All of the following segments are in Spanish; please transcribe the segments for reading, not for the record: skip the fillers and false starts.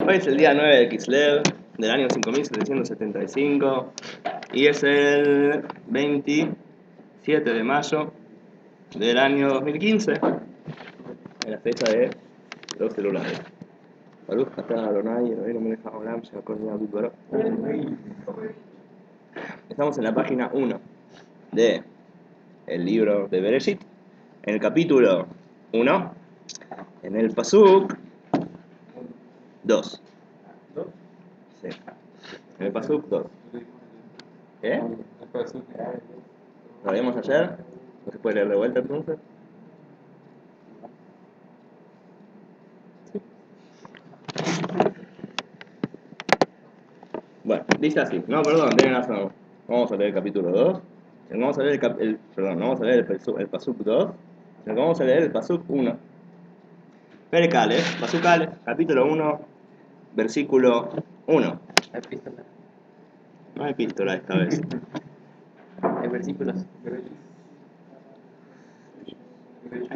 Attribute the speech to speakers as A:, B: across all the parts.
A: Hoy es el día 9 de Kislev del año 5775 y es el 27 de mayo del año 2015, en la fecha de los celulares. Baruch atah Adonai Eloheinu melech haolam shehakol nהיה bidbaro. Estamos en la página 1 de el libro de Bereshit, en el capítulo 1, en el pasuk 2. Sí. En el pasuk 2. ¿Qué? ¿Lo vimos ayer? ¿No se puede leer de vuelta entonces? Bueno, dice así. No, perdón, tienen razón. Vamos a leer el capítulo 2. Vamos a leer no vamos a leer el pasuk 2. Sino que vamos a leer el pasuk 1. Perek Aleph, pasuk Aleph, capítulo 1, versículo 1.
B: Epístola.
A: No hay epístola esta vez.
B: Hay versículos.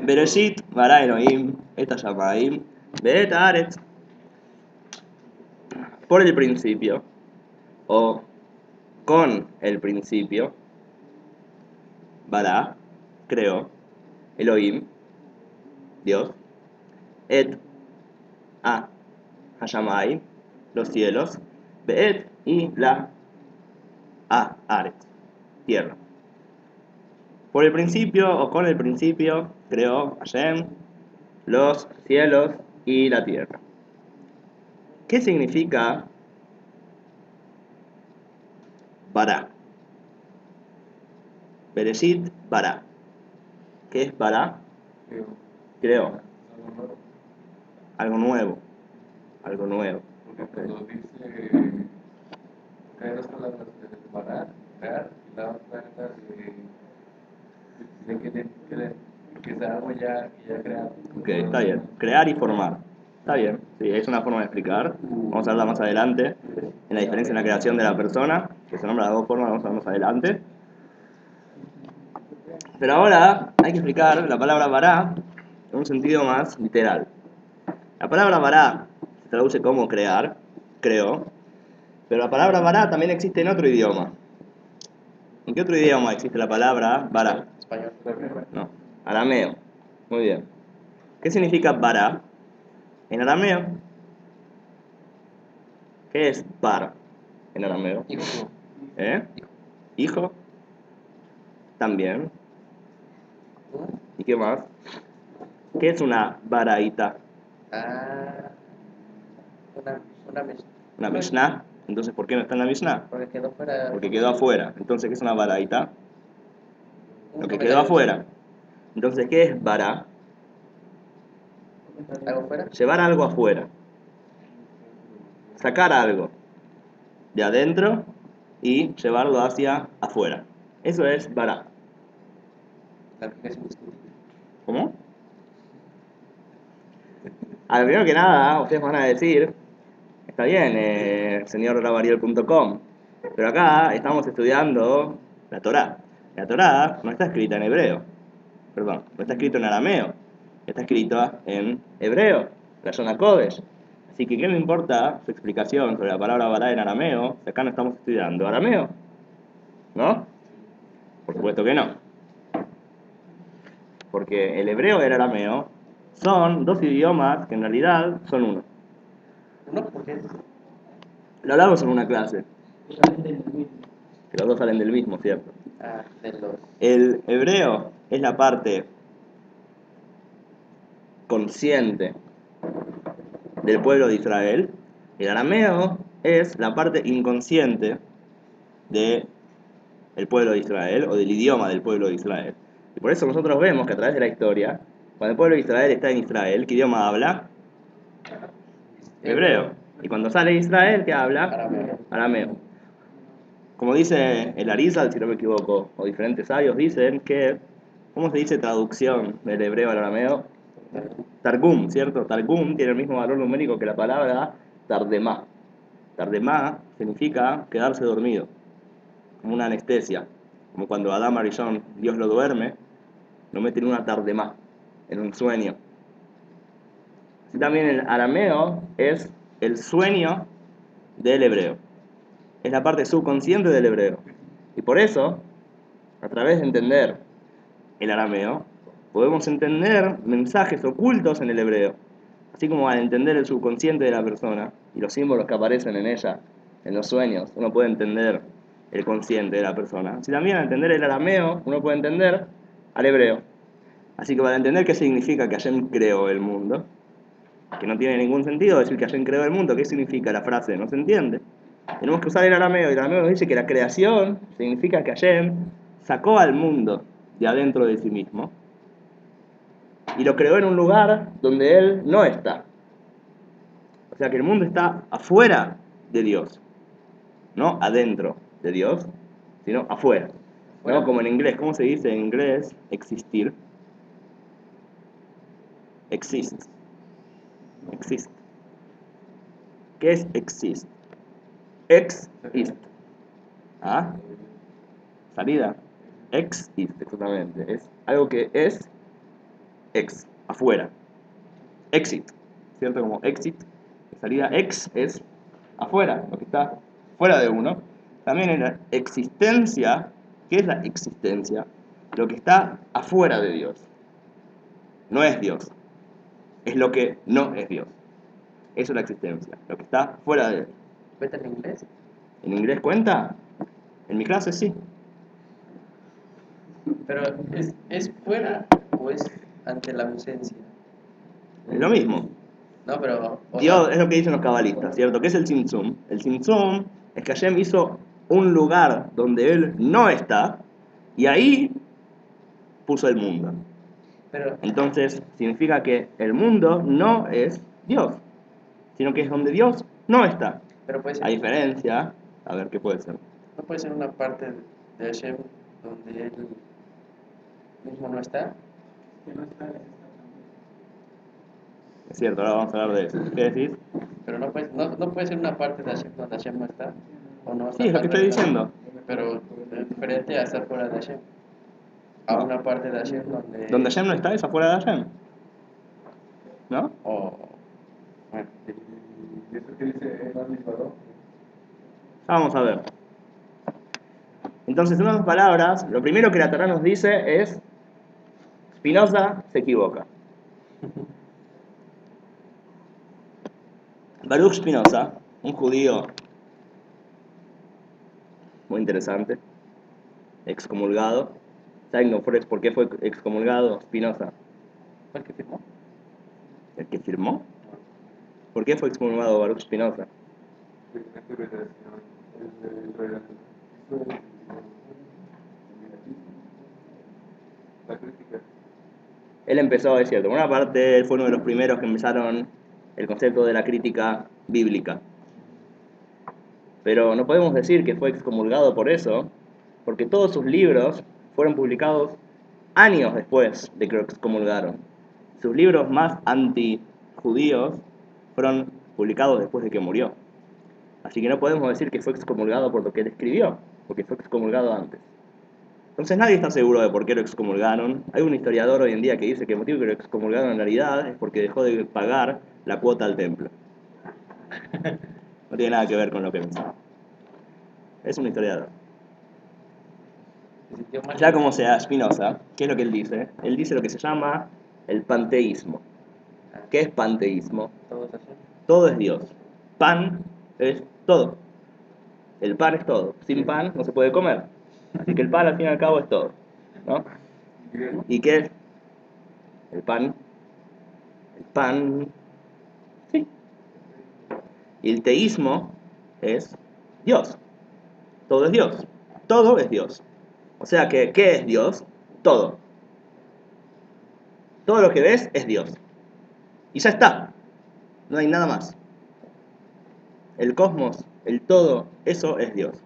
A: Bereshit bara Elohim et hashamayim ve'et haaretz. Por el principio, o con el principio, bara, creó, Elohim, Dios, et, a, hashamayim, los cielos, ve'et, y la, a, haaretz, tierra. Por el principio, o con el principio, creó Hashem los cielos y la tierra. ¿Qué significa bara? Bereshit bara. ¿Qué es bara? Creó. Algo nuevo. Algo nuevo.
C: Porque cuando dice hay dos palabras de parar, crear, y la otra es la que es algo ya creado.
A: Ok, está bien. Crear y formar. Está bien. Sí, es una forma de explicar. Vamos a verla más adelante. En la diferencia en la creación de la persona, que se nombra de dos formas, vamos a ver más adelante. Pero ahora hay que explicar la palabra bara en un sentido más literal. La palabra bara se traduce como crear, creo, pero la palabra bara también existe en otro idioma. ¿En qué otro idioma existe la palabra bara?
B: Español.
A: No, arameo. Muy bien. ¿Qué significa bara en arameo? ¿Qué es bar en arameo?
B: Hijo.
A: ¿Eh? Hijo. También. ¿Y qué más? ¿Qué es una baraita?
B: Ah, una
A: Una Mishnah. Entonces, ¿por qué no está en la Mishnah?
B: porque quedó fuera.
A: Porque quedó afuera. Entonces, ¿qué es una baraita?
B: Un
A: Lo que
B: comentario.
A: quedó afuera. Entonces, ¿qué es bara?
B: ¿Algo fuera?
A: Llevar algo afuera. Sacar algo de adentro y llevarlo hacia afuera. Eso es bara. ¿Cómo? A lo primero que nada, ustedes van a decir, está bien, señor Rabariel.com, pero acá estamos estudiando la Torá. La Torá no está escrita en hebreo, perdón, no está escrito en arameo, está escrito en hebreo, la Shona Kodesh. Así que, ¿qué me importa su explicación sobre la palabra bara en arameo si acá no estamos estudiando arameo? ¿No? Por supuesto que no. Porque el hebreo y el arameo son dos idiomas que en realidad son uno.
B: No, porque
A: Lo hablamos en una clase. Que los dos salen del mismo, ¿cierto?
B: de los.
A: El hebreo es la parte consciente del pueblo de Israel. El arameo es la parte inconsciente del pueblo de Israel o del idioma del pueblo de Israel. Y por eso nosotros vemos que a través de la historia, cuando el pueblo de Israel está en Israel, ¿qué idioma habla? Hebreo. Y cuando sale de Israel, ¿qué habla?
B: Arameo.
A: Arameo. Como dice el Arizal, si no me equivoco, o diferentes sabios dicen que, ¿cómo se dice traducción del hebreo al arameo? Targum, ¿cierto? Targum tiene el mismo valor numérico que la palabra tardemá. Tardemá significa quedarse dormido, como una anestesia. Como cuando Adán Arishon, Dios lo duerme, lo mete en una tardemá, en un sueño. Así también el arameo es el sueño del hebreo. Es la parte subconsciente del hebreo. Y por eso, a través de entender el arameo, podemos entender mensajes ocultos en el hebreo. Así como al entender el subconsciente de la persona y los símbolos que aparecen en ella, en los sueños, uno puede entender el consciente de la persona. Así también al entender el arameo, uno puede entender al hebreo. Así que para entender qué significa que Hashem creó el mundo, que no tiene ningún sentido decir que Hashem creó el mundo, ¿qué significa la frase? No se entiende. Tenemos que usar el arameo, y el arameo nos dice que la creación significa que Hashem sacó al mundo de adentro de sí mismo y lo creó en un lugar donde él no está. O sea que el mundo está afuera de Dios, no adentro de Dios, sino afuera. ¿No? Como en inglés, ¿cómo se dice en inglés existir? Exist. Exist. ¿Qué es exist? Exist. ¿Ah? Salida. Exist, exactamente. Es algo que es ex, afuera. Exit, ¿cierto? Como exit, salida. Ex es afuera, lo que está fuera de uno. También en la existencia, ¿qué es la existencia? Lo que está afuera de Dios. No es Dios. Es lo que no es Dios. Eso es la existencia, lo que está fuera de Él.
B: ¿Cuenta en inglés?
A: ¿En inglés cuenta? En mi clase sí.
B: Pero ¿es fuera o es ante la ausencia?
A: Es lo mismo.
B: No, pero... o
A: Dios
B: sea,
A: es lo que dicen los cabalistas, ¿cierto? ¿Qué es el Tzimtzum? El Tzimtzum es que Hashem hizo un lugar donde Él no está y ahí puso el mundo.
B: pero,
A: Entonces significa que el mundo no es Dios, sino que es donde Dios no está.
B: pero puede
A: A
B: ser,
A: diferencia, a ver qué puede ser.
B: no puede ser una parte de Hashem donde él mismo no está.
A: Es cierto, ahora vamos a hablar de eso. ¿Qué decís?
B: Pero no puede ser una parte de Hashem donde Hashem no está. O no está
A: Sí, es lo que estoy diciendo.
B: Pero es diferente a estar fuera de Hashem. A
A: No.
B: una parte de Hashem donde...
A: Donde Hashem no está es afuera de Hashem. ¿No?
B: O... Bueno,
C: ¿Y eso que dice el administrador?
A: Vamos a ver. Entonces, en otras palabras, lo primero que la Torá nos dice es Spinoza se equivoca. Baruch Spinoza, un judío muy interesante, excomulgado. ¿Saben por qué fue excomulgado Spinoza?
B: ¿fue el que firmó?
A: ¿El que firmó? ¿Por qué fue excomulgado Baruch Spinoza?
C: La crítica.
A: Él empezó, es cierto, por una parte, él fue uno de los primeros que empezaron el concepto de la crítica bíblica. Pero no podemos decir que fue excomulgado por eso, porque todos sus libros fueron publicados años después de que lo excomulgaron. Sus libros más antijudíos fueron publicados después de que murió. Así que no podemos decir que fue excomulgado por lo que él escribió, porque fue excomulgado antes. Entonces nadie está seguro de por qué lo excomulgaron. Hay un historiador hoy en día que dice que el motivo que lo excomulgaron en realidad es porque dejó de pagar la cuota al templo. No tiene nada que ver con lo que pensaba. Es un historiador.
B: Se sintió mal.
A: Ya como sea Spinoza, ¿qué es lo que él dice? Él dice lo que se llama el panteísmo. ¿Qué es panteísmo?
B: Todo es Hashem.
A: Todo es Dios. Pan es todo. El pan es todo. Sin pan no se puede comer. Así que el pan al fin y al cabo es todo, ¿no? ¿Y qué es? El pan. El pan. Sí. Y el teísmo es Dios. Todo es Dios. Todo es Dios. O sea que, ¿qué es Dios? Todo. Todo lo que ves es Dios. Y ya está. No hay nada más. El cosmos, el todo, eso es Dios.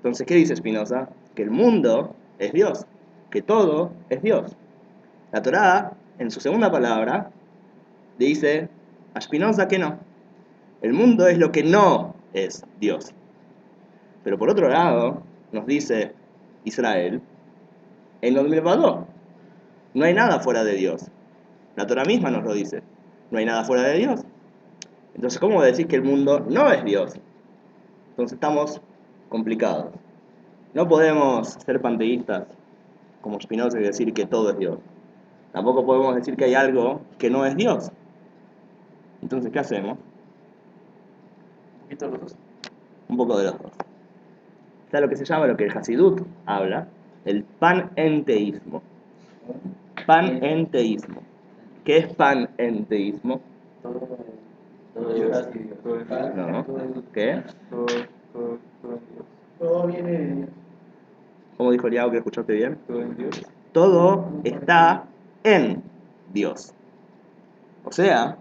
A: Entonces, ¿qué dice Spinoza? Que el mundo es Dios. Que todo es Dios. La Torá, en su segunda palabra, dice a Spinoza que no. El mundo es lo que no es Dios. Pero por otro lado, nos dice Israel, en lo Milvadó, no hay nada fuera de Dios. La Torá misma nos lo dice. No hay nada fuera de Dios. Entonces, ¿cómo decís que el mundo no es Dios? Entonces estamos complicados. No podemos ser panteístas como Spinoza y decir que todo es Dios. Tampoco podemos decir que hay algo que no es Dios. Entonces, ¿qué hacemos?
B: Un poquito los dos.
A: Un poco de los dos. Está lo que se llama, lo que el Hasidut habla, el panenteísmo. Panenteísmo. ¿Qué es panenteísmo?
B: Todo
C: Dios,
B: así,
C: todo en Dios.
A: No. ¿Qué?
C: Todo en Dios.
B: todo viene de Dios.
A: ¿Cómo dijo Liao, que escuchaste bien?
C: Todo en Dios.
A: Todo está en Dios. O sea,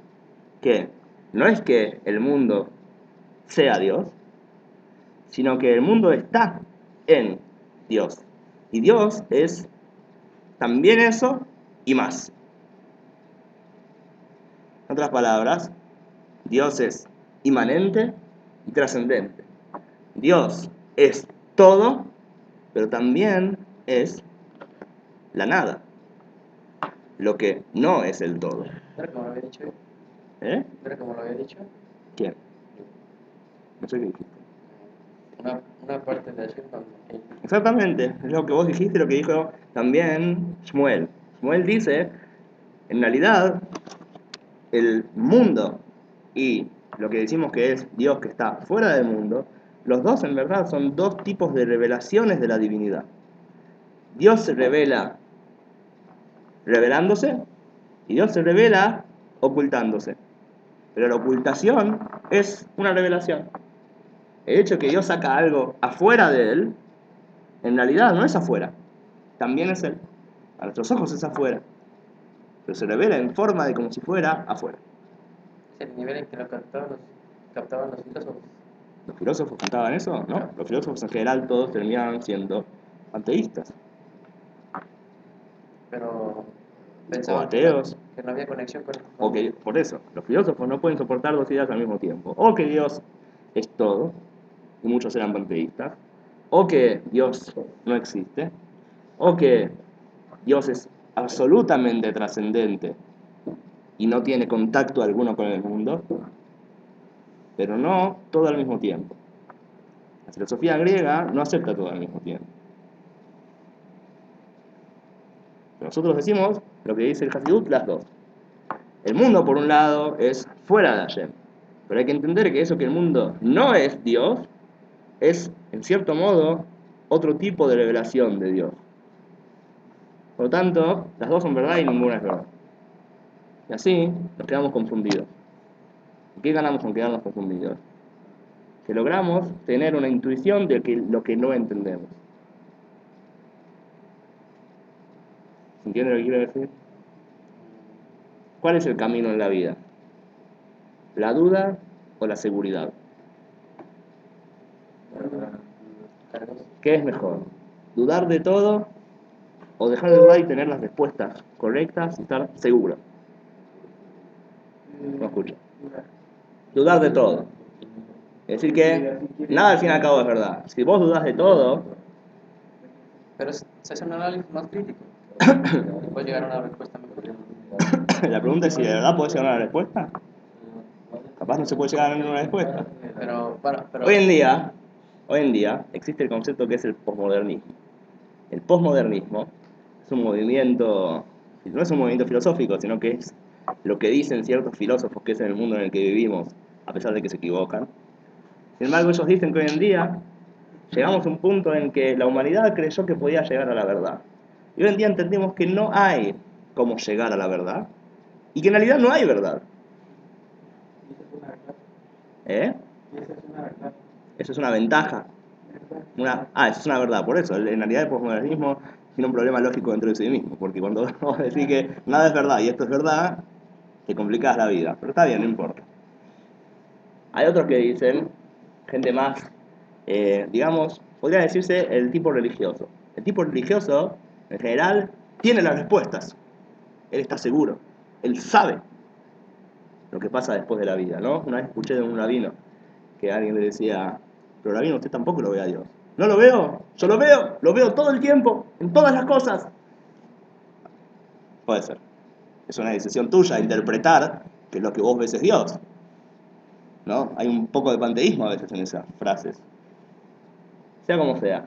A: que no es que el mundo sea Dios, sino que el mundo está en Dios. Y Dios es también eso y más. En otras palabras, Dios es inmanente y trascendente. Dios es todo, pero también es la nada, lo que no es el todo.
B: ¿Era como lo había dicho?
A: ¿Eh?
B: ¿Era como lo había dicho?
A: ¿Quién? No sé qué dijiste.
B: Una parte de Hashem donde él
A: Exactamente, es lo que vos dijiste, lo que dijo también Shmuel. Shmuel dice, en realidad, el mundo y lo que decimos que es Dios que está fuera del mundo, los dos en verdad son dos tipos de revelaciones de la divinidad. Dios se revela revelándose y Dios se revela ocultándose. Pero la ocultación es una revelación. El hecho de que Dios saca algo afuera de él, en realidad no es afuera, también es él. A nuestros ojos es afuera, pero se revela en forma de como si fuera afuera.
B: es el nivel en que lo captaban los filósofos.
A: ¿Los filósofos cantaban eso? No, los filósofos en general todos terminaban siendo panteístas
B: Pero
A: o
B: pensaban
A: ateos.
B: que no había conexión con
A: O que, por eso, los filósofos no pueden soportar dos ideas al mismo tiempo. O que Dios es todo, y muchos eran panteístas. O que Dios no existe. O que Dios es absolutamente trascendente y no tiene contacto alguno con el mundo. Pero no todo al mismo tiempo. La filosofía griega no acepta todo al mismo tiempo. Nosotros decimos lo que dice el Hasidut, las dos. El mundo, por un lado, es fuera de Hashem. Pero hay que entender que eso que el mundo no es Dios, es, en cierto modo, otro tipo de revelación de Dios. Por lo tanto, las dos son verdad y ninguna es verdad. Y así nos quedamos confundidos. ¿Y qué ganamos con quedarnos confundidos? Que logramos tener una intuición de lo que no entendemos. ¿Se entiende lo que quiero decir? ¿Cuál es el camino en la vida? ¿La duda o la seguridad?
B: cargos.
A: ¿Qué es mejor? ¿Dudar de todo o dejar de dudar y tener las respuestas correctas y estar seguro? No escucho. Dudar de todo. Es decir que nada al fin y al cabo es verdad. Si vos dudas de todo,
B: Pero se hace un análisis más crítico. Y puede llegar a una respuesta mejor.
A: la pregunta es si de verdad podés llegar a una respuesta. Capaz no se puede llegar a ninguna respuesta.
B: Pero, bueno, pero
A: Hoy en día existe el concepto que es el posmodernismo. El posmodernismo es un movimiento, no es un movimiento filosófico, sino que es lo que dicen ciertos filósofos que es en el mundo en el que vivimos, a pesar de que se equivocan. Sin embargo, ellos dicen que hoy en día llegamos a un punto en que la humanidad creyó que podía llegar a la verdad. Y hoy en día entendemos que no hay cómo llegar a la verdad y que en realidad no hay verdad. ¿Eh? Eso es una ventaja. Eso es una verdad, por eso, en realidad el posmodernismo tiene un problema lógico dentro de sí mismo, porque cuando vos decís que nada es verdad y esto es verdad, te complicás la vida, pero está bien, no importa. Hay otros que dicen, gente más, digamos, podría decirse el tipo religioso. El tipo religioso, en general, tiene las respuestas. Él está seguro, él sabe lo que pasa después de la vida, ¿no? Una vez escuché de un rabino que alguien le decía, pero rabino, usted tampoco lo ve a Dios. No lo veo, yo lo veo todo el tiempo, en todas las cosas. Puede ser. Es una decisión tuya interpretar que lo que vos ves es Dios. ¿no? Hay un poco de panteísmo a veces en esas frases. Sea como sea.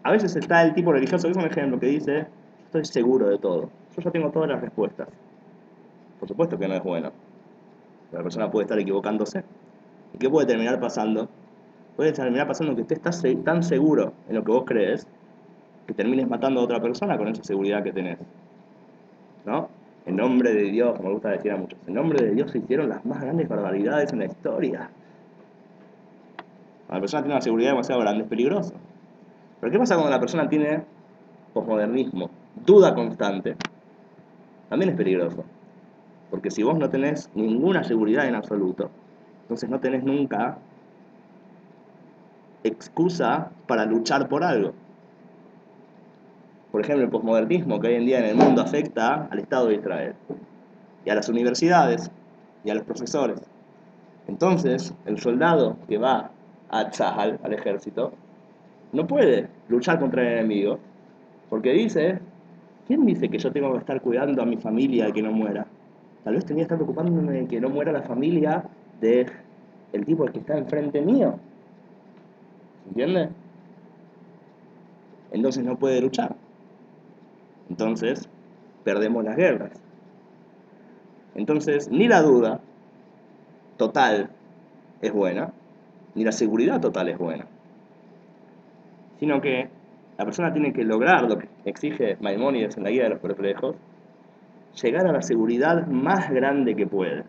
A: A veces está el tipo religioso, que es un ejemplo, que dice, estoy seguro de todo. Yo ya tengo todas las respuestas. Por supuesto que no es bueno. La persona puede estar equivocándose. ¿Y qué puede terminar pasando? Puede terminar pasando que usted está tan seguro en lo que vos crees que termines matando a otra persona con esa seguridad que tenés. ¿No? En nombre de Dios, como me gusta decir a muchos, en nombre de Dios se hicieron las más grandes barbaridades en la historia. Cuando la persona tiene una seguridad demasiado grande es peligroso. Pero ¿qué pasa cuando la persona tiene posmodernismo, duda constante? También es peligroso. Porque si vos no tenés ninguna seguridad en absoluto, entonces no tenés nunca excusa para luchar por algo. Por ejemplo, el posmodernismo que hoy en día en el mundo afecta al Estado de Israel, y a las universidades, y a los profesores. Entonces, el soldado que va a Tzahal, al ejército, no puede luchar contra el enemigo, porque dice, ¿quién dice que yo tengo que estar cuidando a mi familia de que no muera? Tal vez tenía que estar preocupándome de que no muera la familia de el tipo que está enfrente mío. ¿Entiende? Entonces no puede luchar. Entonces, perdemos las guerras. Entonces, ni la duda total es buena, ni la seguridad total es buena. Sino que la persona tiene que lograr lo que exige Maimónides en la Guía de los Perplejos, llegar a la seguridad más grande que puede.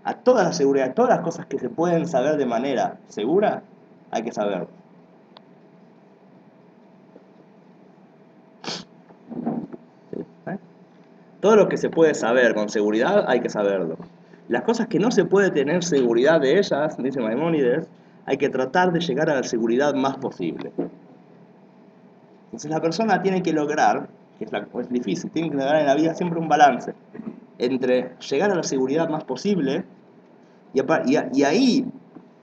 A: A toda la seguridad, todas las cosas que se pueden saber de manera segura, hay que saberlo. ¿Eh? Todo lo que se puede saber con seguridad, hay que saberlo. Las cosas que no se puede tener seguridad de ellas, dice Maimónides, hay que tratar de llegar a la seguridad más posible. Entonces la persona tiene que lograr, que es difícil, tiene que lograr en la vida siempre un balance entre llegar a la seguridad más posible y ahí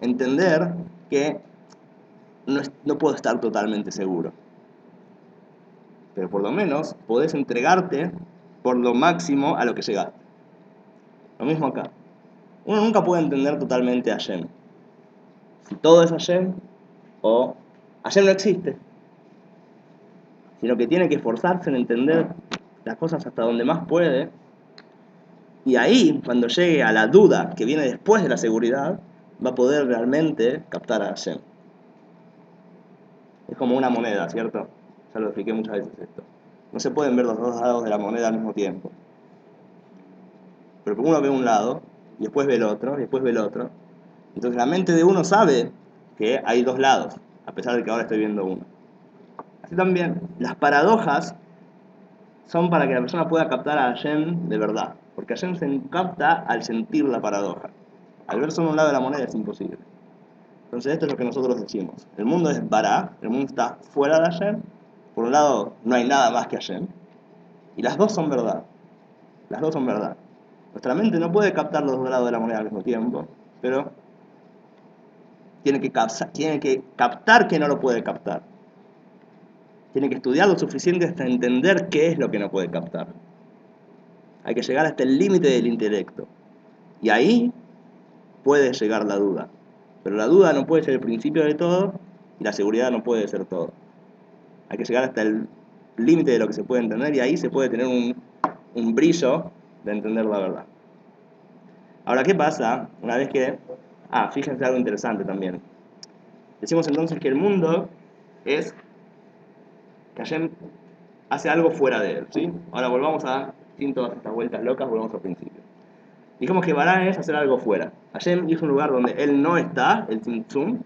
A: entender que no puedo estar totalmente seguro. Pero por lo menos podés entregarte por lo máximo a lo que llegaste. Lo mismo acá. Uno nunca puede entender totalmente a Hashem. Si todo es Hashem o Hashem no existe. Sino que tiene que esforzarse en entender las cosas hasta donde más puede. Y ahí, cuando llegue a la duda que viene después de la seguridad, va a poder realmente captar a Hashem. Es como una moneda, ¿cierto? Ya lo expliqué muchas veces esto. No se pueden ver los dos lados de la moneda al mismo tiempo. Pero uno ve un lado, y después ve el otro, y después ve el otro. Entonces la mente de uno sabe que hay dos lados, a pesar de que ahora estoy viendo uno. Así también, las paradojas son para que la persona pueda captar a Hashem de verdad. Porque Hashem se capta al sentir la paradoja. Al ver solo un lado de la moneda es imposible. Entonces esto es lo que nosotros decimos. El mundo es Bará, el mundo está fuera de Hashem. Por un lado no hay nada más que Hashem. Y las dos son verdad. Las dos son verdad. Nuestra mente no puede captar los dos lados de la moneda al mismo tiempo, pero tiene que captar que no lo puede captar. Tiene que estudiar lo suficiente hasta entender qué es lo que no puede captar. Hay que llegar hasta el límite del intelecto. Y ahí puede llegar la duda. Pero la duda no puede ser el principio de todo y la seguridad no puede ser todo. Hay que llegar hasta el límite de lo que se puede entender y ahí se puede tener un brillo de entender la verdad. Ahora, ¿qué pasa una vez que... fíjense algo interesante también. Decimos entonces que el mundo es que Hashem hace algo fuera de él, ¿sí? Ahora volvamos sin todas estas vueltas locas, volvamos al principio. Dijimos que Bará es hacer algo fuera. Hashem hizo un lugar donde él no está, el Tzimtzum,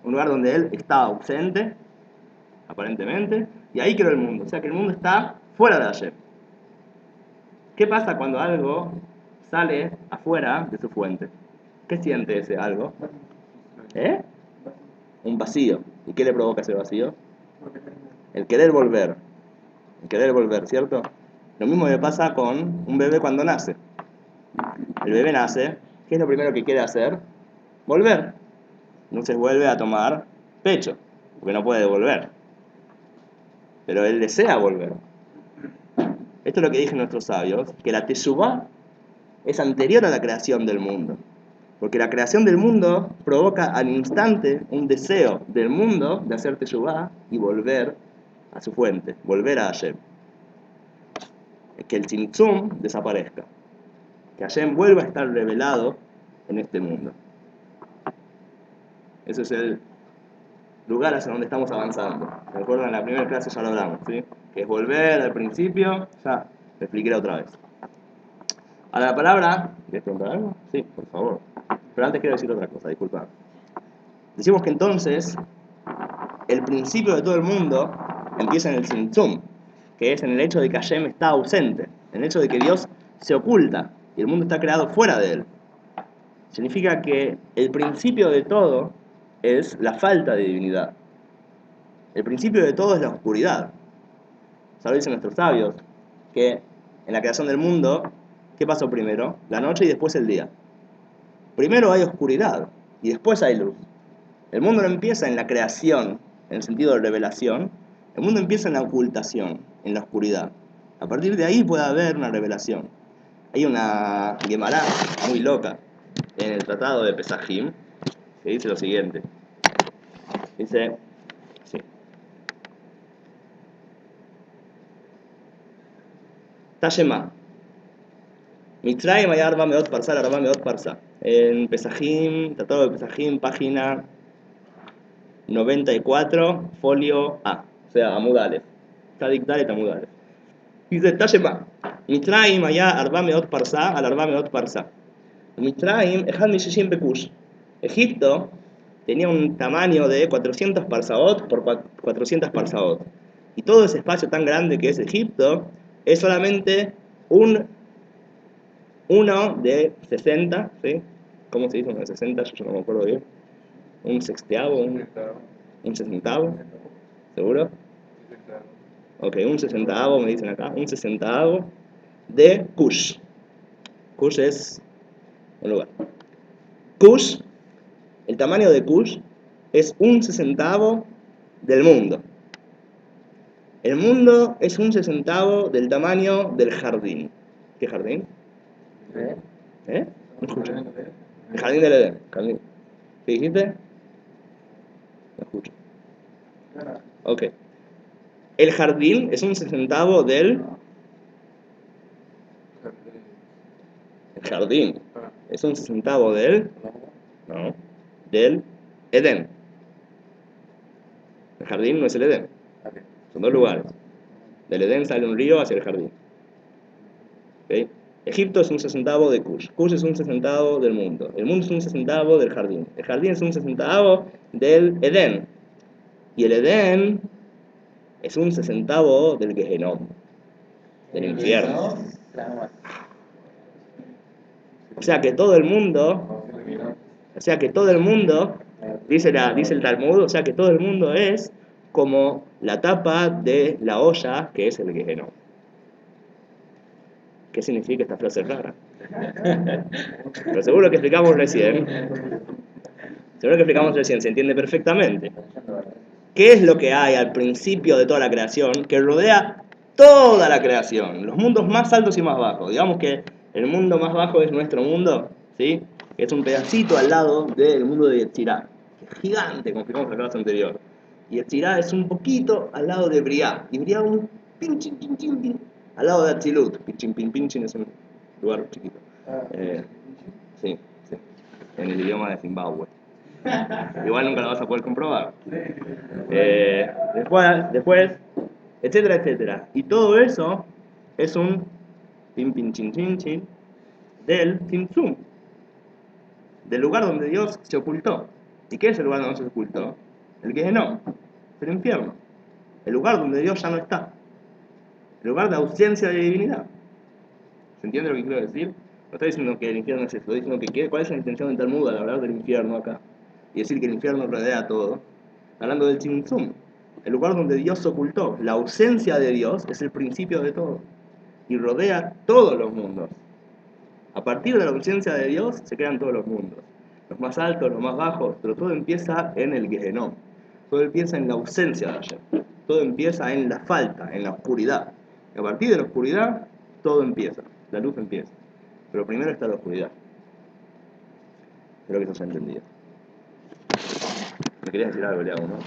A: un lugar donde él está ausente, aparentemente, y ahí creó el mundo. O sea que el mundo está fuera de Hashem. ¿Qué pasa cuando algo sale afuera de su fuente? ¿Qué siente ese algo? Un vacío. ¿Y qué le provoca ese vacío? El querer volver. El querer volver, ¿cierto? Lo mismo le pasa con un bebé cuando nace. El bebé nace, ¿qué es lo primero que quiere hacer? Volver. Entonces vuelve a tomar pecho, porque no puede volver. Pero él desea volver. Esto es lo que dicen nuestros sabios, que la teshuvá es anterior a la creación del mundo. Porque la creación del mundo provoca al instante un deseo del mundo de hacer teshuvá y volver a su fuente, volver a Hashem. Que el tzimtzum desaparezca. Que Hashem vuelva a estar revelado en este mundo. Ese es el lugar hacia donde estamos avanzando. Recuerdan, en la primera clase ya lo hablamos, ¿sí? Que es volver al principio, ya lo expliqué otra vez. Ahora la palabra, ¿quieres preguntar algo? Sí, por favor. Pero antes quiero decir otra cosa, disculpad. Decimos que entonces, el principio de todo el mundo empieza en el tzimtzum, que es en el hecho de que Hashem está ausente, en el hecho de que Dios se oculta y el mundo está creado fuera de él. Significa que el principio de todo es la falta de divinidad. El principio de todo es la oscuridad. ¿Sabes? Dicen nuestros sabios que en la creación del mundo, ¿qué pasó primero? La noche y después el día. Primero hay oscuridad y después hay luz. El mundo no empieza en la creación, en el sentido de revelación. El mundo empieza en la ocultación, en la oscuridad. A partir de ahí puede haber una revelación. Hay una Gemara muy loca en el tratado de Pesajim que dice lo siguiente. Dice, sí. Tashema. Mitzrayim hay arba meot parsa, arba meot parsa. En Pesajim, tratado de Pesajim, página 94, folio A. O sea, Amud Aleph. Tzadik Dalet Amud Aleph. Dice, Tashema. Mitzrayim היה 400 פרסה על 400 פרסה. Mitzrayim, אחד מ-60 בקוש. Egipto tenía un tamaño de 400 parsaot por 400 parsaot. Y todo ese espacio tan grande que es Egipto es solamente un 1 de 60, ¿sí? ¿Cómo se dice 1 de 60? Yo no me acuerdo bien. Un sexteavo, un sesentavo, ¿seguro? Ok, un sesentavo me dicen acá, un sesentavo de Kush. Kush es un lugar. Kush, el tamaño de Kush es un sesentavo del mundo. El mundo es un sesentavo del tamaño del jardín. ¿Qué jardín? ¿Eh? No escucho. El jardín del Edén. ¿Qué dijiste? No escucho. Ok. El jardín es un sesentavo del... El jardín es un sesentavo del... No. Del Edén. El jardín no es el Edén. Son dos lugares. Del Edén sale un río hacia el jardín. ¿Okay? Egipto es un sesentavo de Kush. Kush es un sesentavo del mundo. El mundo es un sesentavo del jardín. El jardín es un sesentavo del Edén. Y el Edén es un sesentavo del Gehenom, del infierno. O sea que todo el mundo, dice el Talmud, o sea que todo el mundo es como la tapa de la olla que es el Gehenom. ¿Qué significa esta frase rara? Pero seguro que explicamos recién, se entiende perfectamente. ¿Qué es lo que hay al principio de toda la creación que rodea toda la creación? Los mundos más altos y más bajos. Digamos que el mundo más bajo es nuestro mundo, ¿sí? Es un pedacito al lado del mundo de Yetzirah, que es gigante, como explicamos en la clase anterior. Y Yetzirah es un poquito al lado de Briah. Y Briah un pinchin, pinchin, pinchin, al lado de Atzilut. Pinchin, pinchin es un lugar chiquito. Sí, en el idioma de Zimbabue. Igual nunca lo vas a poder comprobar. Después, etcétera, etcétera. Y todo eso es un pin, pin, chin, chin, chin del Tzimtzum, del lugar donde Dios se ocultó. ¿Y qué es el lugar donde Dios se ocultó? El Gehenom, el infierno. El lugar donde Dios ya no está. El lugar de ausencia de divinidad. ¿Se entiende lo que quiero decir? No estoy diciendo que el infierno es eso, estoy diciendo que cuál es la intención del Talmud al hablar del infierno acá. Y decir que el infierno rodea todo. Hablando del Tzimtzum, el lugar donde Dios se ocultó. La ausencia de Dios es el principio de todo. Y rodea todos los mundos. A partir de la ausencia de Dios se crean todos los mundos. Los más altos, los más bajos, pero todo empieza en el Gehenom. Todo empieza en la ausencia de Hashem. Todo empieza en la falta, en la oscuridad. Y a partir de la oscuridad, todo empieza. La luz empieza. Pero primero está la oscuridad. Espero que eso se haya entendido. Me querías decir algo, Leao, ¿no?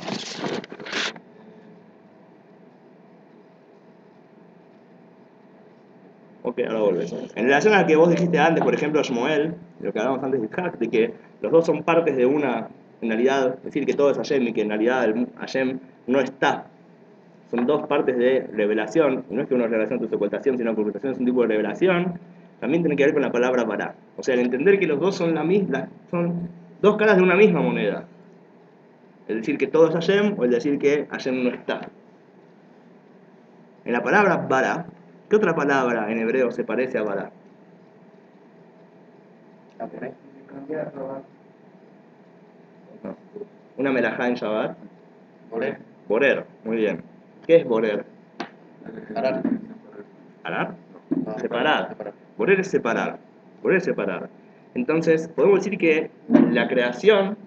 A: Ok, ahora volvés. En relación a lo que vos dijiste antes, por ejemplo, Shmuel, lo que hablábamos antes de Isaac, de que los dos son partes de una, en realidad, es decir, que todo es Hashem y que en realidad Hashem no está. Son dos partes de revelación, y no es que uno es revelación tu ocultación, sino que ocultación es un tipo de revelación, también tiene que ver con la palabra para. O sea, el entender que los dos son la misma, son dos caras de una misma moneda. El decir que todo es Hashem o el decir que Hashem no está. En la palabra para, ¿qué otra palabra en hebreo se parece a para?
B: Aboré.
A: No. Una melajá en Shabbat.
B: Boré.
A: Borer, muy bien. ¿Qué es borer?
B: Arar.
A: ¿Arar?
B: No,
A: Separar.
B: separar.
A: Borer es separar. Borer es separar. Entonces, podemos decir que la creación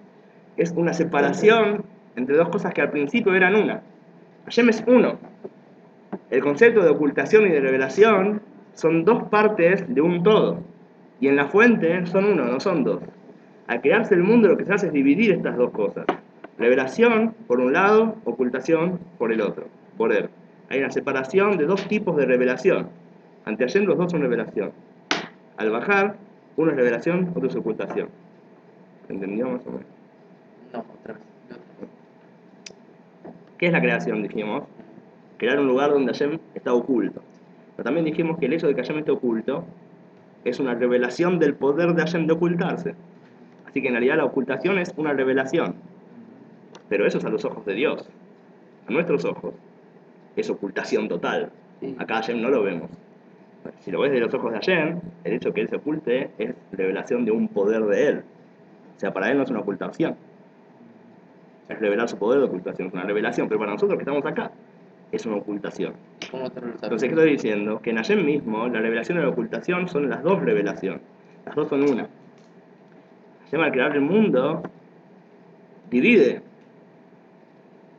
A: es una separación entre dos cosas que al principio eran una. Hashem es uno. El concepto de ocultación y de revelación son dos partes de un todo. Y en la fuente son uno, no son dos. Al crearse el mundo lo que se hace es dividir estas dos cosas. Revelación por un lado, ocultación por el otro. Poder. Hay una separación de dos tipos de revelación. Ante Hashem los dos son revelación. Al bajar, uno es revelación, otro es ocultación. ¿Entendió más o menos?
B: No, otra vez.
A: ¿Qué es la creación, dijimos? Crear un lugar donde Hashem está oculto. Pero también dijimos que el hecho de que Hashem esté oculto es una revelación del poder de Hashem de ocultarse. Así que en realidad la ocultación es una revelación. Pero eso es a los ojos de Dios. A nuestros ojos es ocultación total. Acá Hashem no lo vemos. Si lo ves de los ojos de Hashem, el hecho de que Él se oculte es revelación de un poder de Él. O sea, para Él no es una ocultación. Es revelar su poder de ocultación, es una revelación. Pero para nosotros que estamos acá, es una ocultación.
B: ¿Cómo te lo sabes?
A: Entonces, ¿qué estoy diciendo? Que en Hashem mismo, la revelación y la ocultación son las dos revelaciones. Las dos son una. Hashem al crear el mundo, divide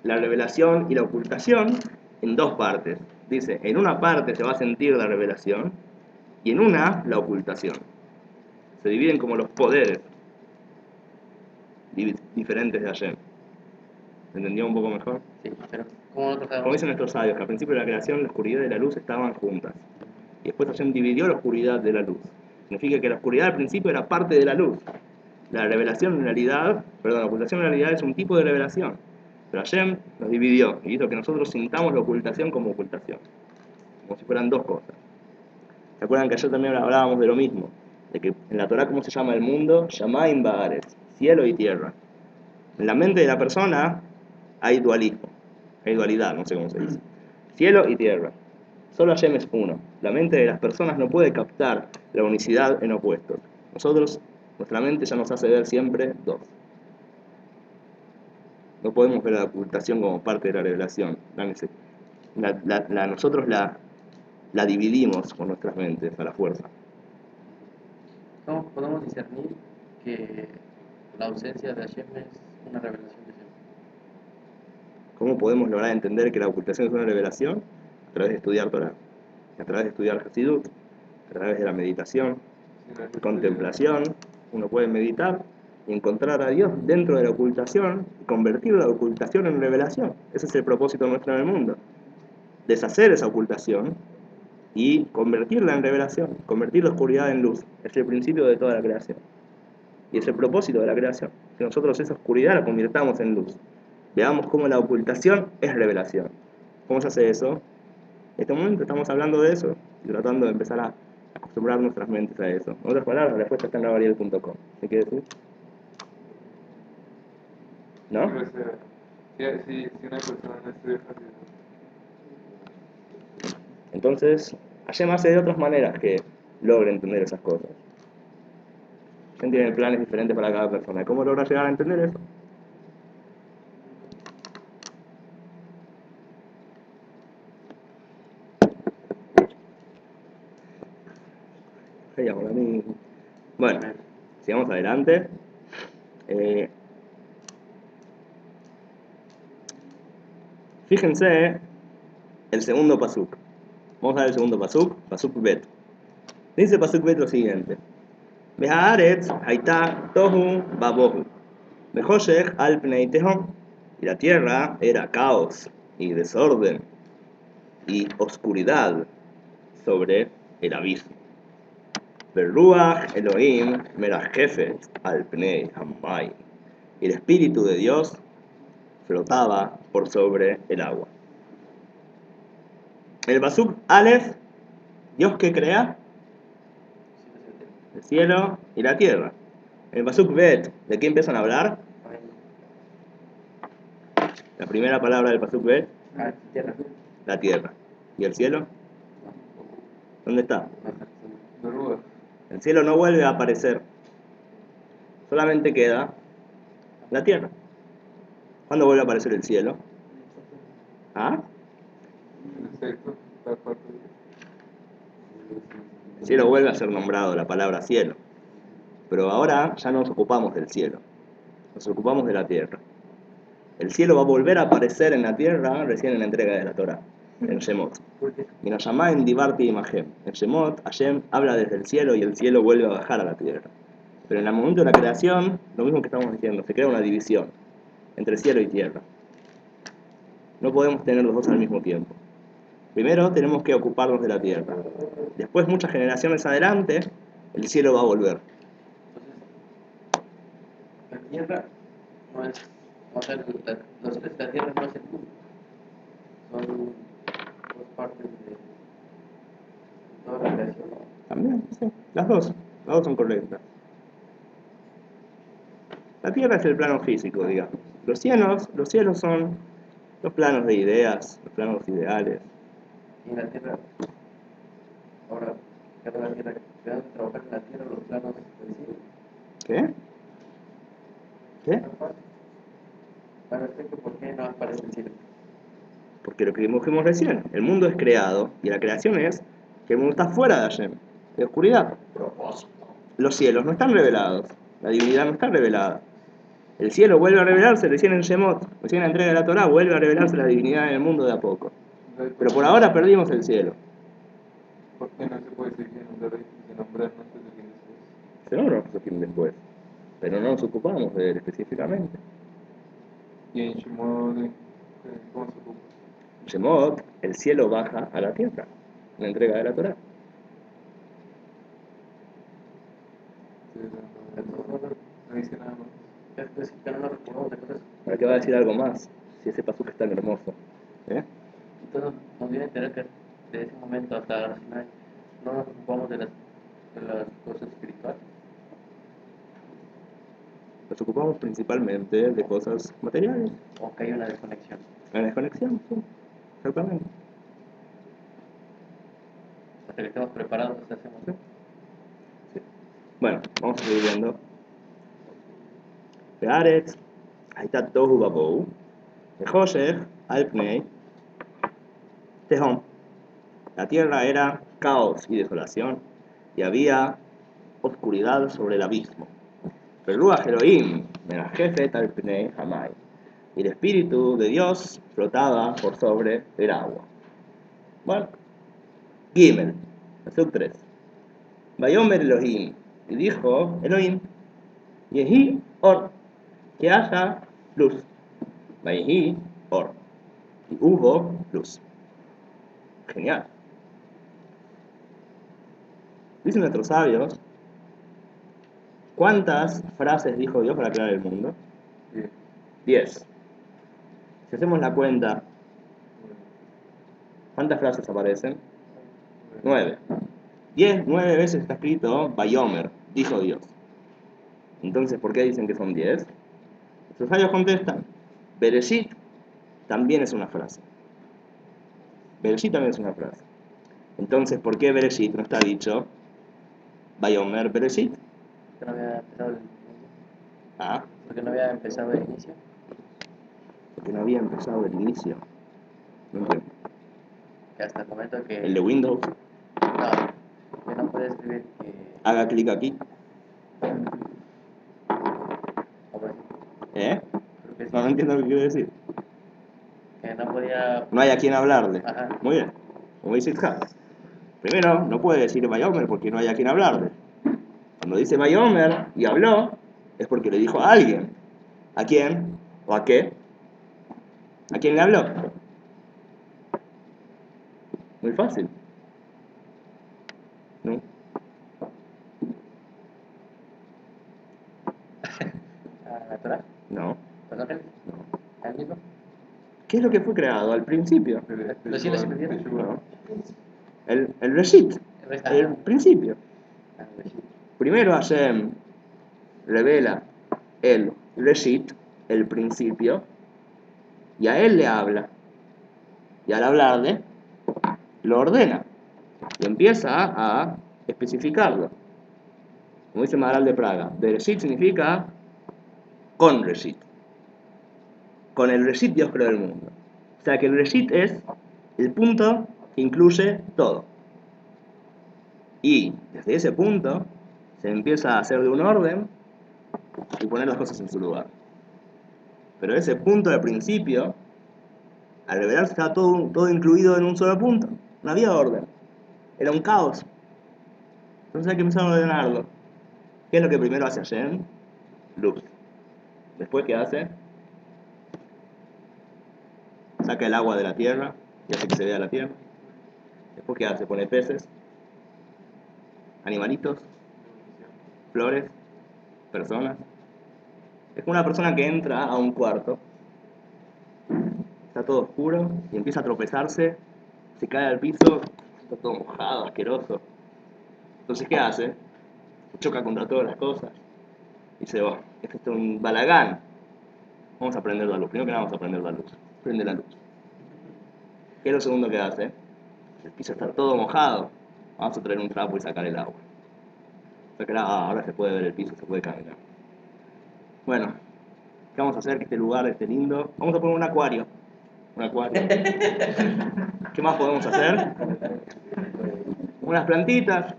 A: la revelación y la ocultación en dos partes. Dice, en una parte se va a sentir la revelación y en una la ocultación. Se dividen como los poderes diferentes de Hashem. ¿Se entendió un poco mejor?
B: Sí, pero ¿cómo nosotros
A: Como
B: sabemos?
A: dicen nuestros sabios, que al principio de la creación la oscuridad y la luz estaban juntas. Y después Hashem dividió la oscuridad de la luz. Significa que la oscuridad al principio era parte de la luz. La revelación en realidad, perdón, la ocultación en realidad es un tipo de revelación. Pero Hashem nos dividió y hizo que nosotros sintamos la ocultación como ocultación. Como si fueran dos cosas. ¿Se acuerdan que ayer también hablábamos de lo mismo? De que en la Torah, ¿cómo se llama el mundo? Shamaim Baaretz, cielo y tierra. En la mente de la persona hay dualismo, hay dualidad, no sé cómo se dice. Cielo y tierra. Solo Hashem es uno. La mente de las personas no puede captar la unicidad en opuestos. Nosotros, nuestra mente ya nos hace ver siempre dos. No podemos ver la ocultación como parte de la revelación. Nosotros la dividimos con nuestras mentes a la fuerza.
B: ¿Cómo podemos discernir que la ausencia de Hashem es una revelación de Hashem?
A: ¿Cómo podemos lograr entender que la ocultación es una revelación? A través de estudiar Torah, a través de estudiar Hasidut, a través de la meditación, contemplación. Uno puede meditar y encontrar a Dios dentro de la ocultación y convertir la ocultación en revelación. Ese es el propósito nuestro en el mundo. Deshacer esa ocultación y convertirla en revelación, convertir la oscuridad en luz. Es el principio de toda la creación. Y es el propósito de la creación, que nosotros esa oscuridad la convirtamos en luz. Veamos cómo la ocultación es revelación. ¿Cómo se hace eso? En este momento estamos hablando de eso y tratando de empezar a acostumbrar nuestras mentes a eso. En otras palabras, la respuesta está en lavariel.com. ¿Qué quiere decir? ¿No?
C: Pero, o sea, si una persona no estudia Hasidut,
A: Entonces, Hashem hace de otras maneras que logre entender esas cosas. Hashem tiene planes diferentes para cada persona. ¿Cómo logra llegar a entender eso? Ahora mismo. Bueno, sigamos adelante. Fíjense el segundo pasuk. Vamos a ver el segundo pasuk, pasuk bet. Dice pasuk bet lo siguiente: Behaaretz haitá tohu babohu. Behoshech al pnei tehom. Y la tierra era caos y desorden y oscuridad sobre el abismo. Beruach Elohim merajefet al pnei hamay. Y el Espíritu de Dios flotaba por sobre el agua. El Basuk Aleph, Dios que crea el cielo y la tierra. El Basuk Bet, ¿de qué empiezan a hablar? La primera palabra del Pasuk Bet,
B: Tierra.
A: la tierra. ¿Y el cielo? ¿Dónde está?
C: Berúa.
A: El cielo no vuelve a aparecer. Solamente queda la tierra. ¿Cuándo vuelve a aparecer el cielo? ¿Ah?
C: Exacto. La parte
A: El cielo vuelve a ser nombrado, la palabra cielo. Pero ahora ya no nos ocupamos del cielo. Nos ocupamos de la tierra. El cielo va a volver a aparecer en la tierra recién en la entrega de la Torah, en Shemot. Y nos llama en Divarti y Mahem. En Shemot, Hashem habla desde el cielo y el cielo vuelve a bajar a la tierra. Pero en el momento de la creación, lo mismo que estamos diciendo, se crea una división entre cielo y tierra. No podemos tener los dos al mismo tiempo. Primero tenemos que ocuparnos de la tierra. Después, muchas generaciones adelante, el cielo va a volver.
B: La tierra no es, o sea, los cielos y la tierra no es el mundo. Son dos partes de toda la creación.
A: También, sí. Las dos son correctas. La tierra es el plano físico, digamos. Los cielos son los planos de ideas, los planos ideales.
B: Y en la tierra, ahora, cada la tierra, que van a trabajar en la tierra los planos del cielo.
A: ¿Qué? ¿Qué?
B: Para respecto, ¿por qué no aparece el cielo?
A: Porque lo que dijimos recién, el mundo es creado y la creación es que el mundo está fuera de Hashem, de oscuridad. Los cielos no están revelados, la divinidad no está revelada. El cielo vuelve a revelarse recién en Shemot, recién en la entrega de la Torah, vuelve a revelarse la divinidad en el mundo de a poco. Pero por ahora perdimos el cielo.
C: ¿Por qué no se puede seguir nombrando antes de que después?
A: Se nombra Joaquín después, pero no nos ocupamos de él específicamente.
C: Y en Shimon, ¿cómo se ocupa?
A: En Shemot, el cielo baja a la tierra, en la entrega de la Torah.
C: No dice nada más.
B: Es decir, que no nos recordamos de cosas.
A: ¿Para qué va a decir algo más? Si ese pasuk es tan hermoso.
B: Entonces nos viene a enterar que de ese momento hasta el final no nos ocupamos de las cosas espirituales.
A: Nos ocupamos principalmente de cosas materiales.
B: O que hay una desconexión.
A: La desconexión, sí, exactamente.
B: Hasta que estemos preparados, hacemos.
A: Sí. Bueno, vamos a seguir viendo. Bearetz, Haitat Tohu Babou, Behoshech, al Pnei, Tehom. La tierra era caos y desolación, y había oscuridad sobre el abismo. Beruach Elohim, Menajefet al Pnei Hamay. Y el Espíritu de Dios flotaba por sobre el agua. Bueno, Gimel, Pasuk 3. Vayomer Elohim, y dijo Elohim, Yehi Or, que haya luz. Vayehi Or, y hubo luz. Genial. Dicen nuestros sabios, ¿cuántas frases dijo Dios para crear el mundo? 10. Si hacemos la cuenta, ¿cuántas frases aparecen? 9. 9 veces está escrito Vayomer, dijo Dios. Entonces, ¿por qué dicen que son 10? Nuestros sabios contestan, Bereshit también es una frase. Bereshit también es una frase. Entonces, ¿por qué Bereshit no está dicho Vayomer Bereshit?
B: Que no había empezado el inicio.
A: Ah,
B: Porque no había empezado el inicio.
A: porque no había empezado el inicio. No entiendo.
B: Que hasta comento que.
A: El de Windows,
B: No, que no puede escribir que.
A: haga clic aquí.
B: O bueno,
A: ¿Eh?
B: creo que sí.
A: No entiendo lo que quiere decir.
B: Que no podía.
A: No hay a quien hablarle.
B: Ajá.
A: Muy bien. Como dice Itzhak. Primero, no puede decir Vayomer porque no hay a quien hablarle. Cuando dice Bayomer y habló, es porque le dijo a alguien. ¿A quién? ¿O a qué? ¿A quién le habló? Muy fácil. ¿No?
B: ¿A la Torah?
A: No.
B: ¿Los ángeles?
A: No.
B: ¿Al mismo?
A: ¿Qué es lo que fue creado al principio?
B: ¿Los cielos se perdieron?
A: No. El Reshit, el principio. Primero Hashem revela el Reshit, el principio, y a él le habla. Y al hablarle, lo ordena. Y empieza a especificarlo. Como dice Maharal de Praga, Bereshit significa con Reshit. Con el Reshit Dios creó el mundo. O sea que el Reshit es el punto que incluye todo. Y desde ese punto se empieza a hacer de un orden y poner las cosas en su lugar. Pero ese punto de principio, al revelarse, estaba todo incluido en un solo punto. No había orden. Era un caos. Entonces hay que empezar a ordenarlo. ¿Qué es lo que primero hace Hashem? Luz. Después, ¿qué hace? Saca el agua de la tierra y hace que se vea la tierra. Después, ¿qué hace? Pone peces, animalitos, flores, personas. Es como una persona que entra a un cuarto, está todo oscuro y empieza a tropezarse, se cae al piso, está todo mojado, asqueroso. Entonces, ¿qué hace? Se choca contra todas las cosas y dice, oh, esto es un balagán. Vamos a prender la luz. Primero que nada vamos a prender la luz. Prende la luz. ¿Qué es lo segundo que hace? El piso está todo mojado. Vamos a traer un trapo y sacar el agua. Ahora se puede ver el piso, se puede caminar. Bueno, ¿qué vamos a hacer? Que este lugar esté lindo. Vamos a poner un acuario. Un acuario. ¿Qué más podemos hacer? Unas plantitas,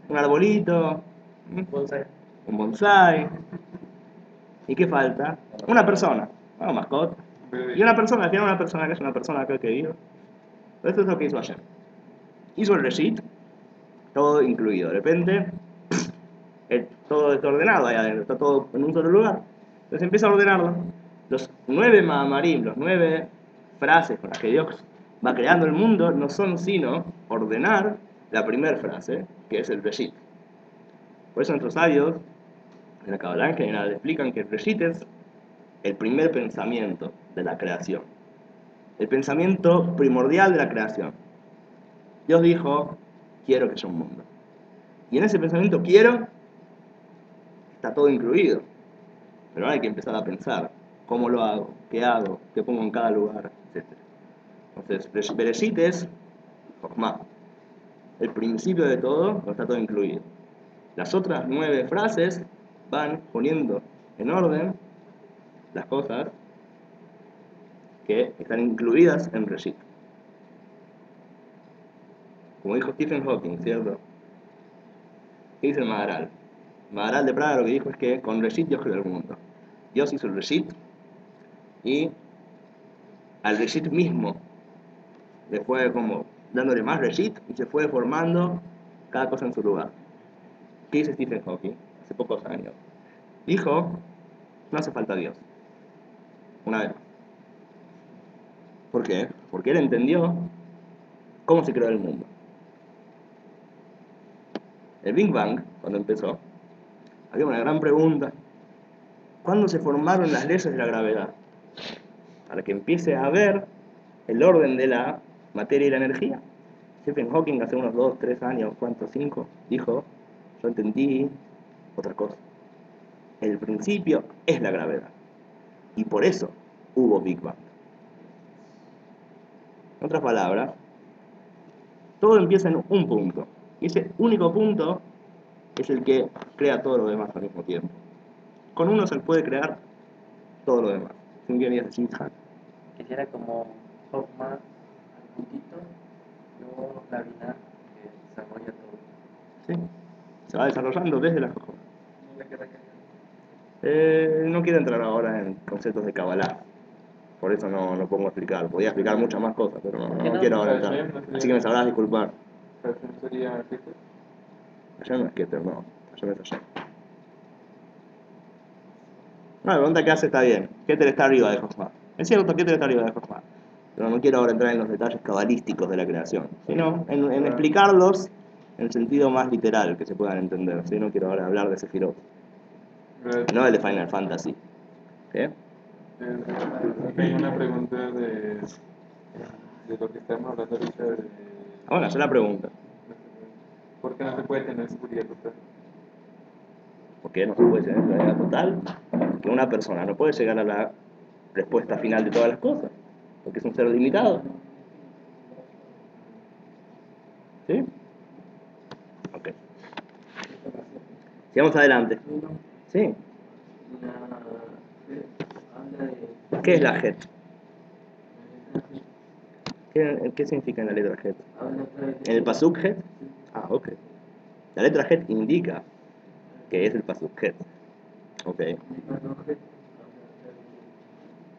A: un arbolito, un bonsai. ¿Y qué falta? Una persona, una mascota. Y una persona, tiene una persona que es una persona acá que vive. Esto es lo que hizo ayer. Hizo el Reshit, todo incluido. De repente, todo desordenado ahí adentro, está todo en un solo lugar. Entonces empieza a ordenarlo. Los 9 Maamarim, los 9 frases con las que Dios va creando el mundo, no son sino ordenar la primera frase, que es el Reshit. Por eso nuestros sabios, en la Kabbalah en general, explican que el Reshit es el primer pensamiento de la creación. El pensamiento primordial de la creación. Dios dijo, quiero que haya un mundo. Y en ese pensamiento quiero, está todo incluido. Pero ahora hay que empezar a pensar, ¿cómo lo hago? ¿Qué pongo en cada lugar? Etc. Entonces, Bereshit es Jochma. El principio de todo, está todo incluido. Las otras 9 frases van poniendo en orden las cosas que están incluidas en Reshit. Como dijo Stephen Hawking, ¿cierto? ¿Qué dice el Maharal? Maharal de Praga lo que dijo es que con Reshit Dios creó el mundo. Dios hizo el Reshit y al Reshit mismo le fue como dándole más Reshit y se fue formando cada cosa en su lugar. ¿Qué dice Stephen Hawking? Hace pocos años. Dijo, no hace falta Dios. Una vez más. ¿Por qué? Porque él entendió cómo se creó el mundo. El Big Bang, cuando empezó, había una gran pregunta. ¿Cuándo se formaron las leyes de la gravedad? Para que empiece a ver el orden de la materia y la energía. Stephen Hawking hace unos 2, 3 años, ¿cuántos? 5, dijo, yo entendí otra cosa. El principio es la gravedad. Y por eso hubo Big Bang. En otras palabras, todo empieza en un punto. Y ese único punto es el que crea todo lo demás al mismo tiempo. Con uno se puede crear todo lo demás.
B: Quisiera como Hoffman al puntito, luego la Binah que desarrolla todo.
A: Sí. Se va desarrollando desde la Jojoba.
C: No le queda que
A: No quiero entrar ahora en conceptos de Kabbalah. Por eso no pongo a explicar. Podía explicar muchas más cosas, pero no quiero ahora entrar. Así que me sabrás disculpar.
C: Hashem sería Keter.
A: Hashem no es Keter, no. Hashem es Hashem. No, la pregunta que hace está bien. Keter está arriba de Jochma. Es cierto, Keter está arriba de Jochma. Pero no quiero ahora entrar en los detalles cabalísticos de la creación, sino en explicarlos en el sentido más literal que se puedan entender. ¿Sí? No quiero ahora hablar de Sefirot, no el de Final Fantasy. ¿Qué?
C: Hay una pregunta de lo que estamos hablando ahorita de...
A: Bueno, hacer la pregunta.
C: ¿Por qué no se puede tener seguridad total?
A: ¿Por qué no se puede tener seguridad total? Porque una persona no puede llegar a la respuesta final de todas las cosas, porque es un ser limitado. ¿Sí? Ok. Sigamos adelante. Sí. ¿Qué es la Het? ¿Qué significa en la letra Het? ¿En el pasuk Het? Ah, ok. La letra Het indica que es el pasuk Het. Ok.